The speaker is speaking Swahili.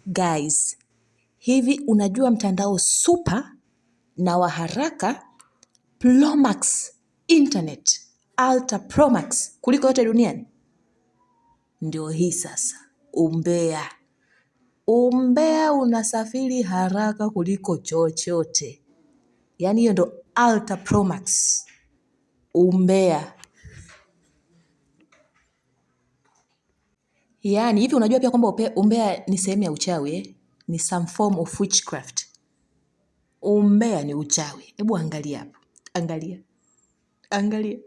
Guys, hivi unajua mtandao super na wa haraka Promax internet Ultra Promax kuliko yote duniani? Ndio hii sasa. Umbea unasafiri haraka kuliko chochote. Yaani hiyo ndo Ultra Promax. Umbea. Yaani hivi unajua pia kwamba umbea ni sehemu ya uchawi, ni some form of witchcraft. Umbea ni uchawi. Hebu angalia hapa. Angalia.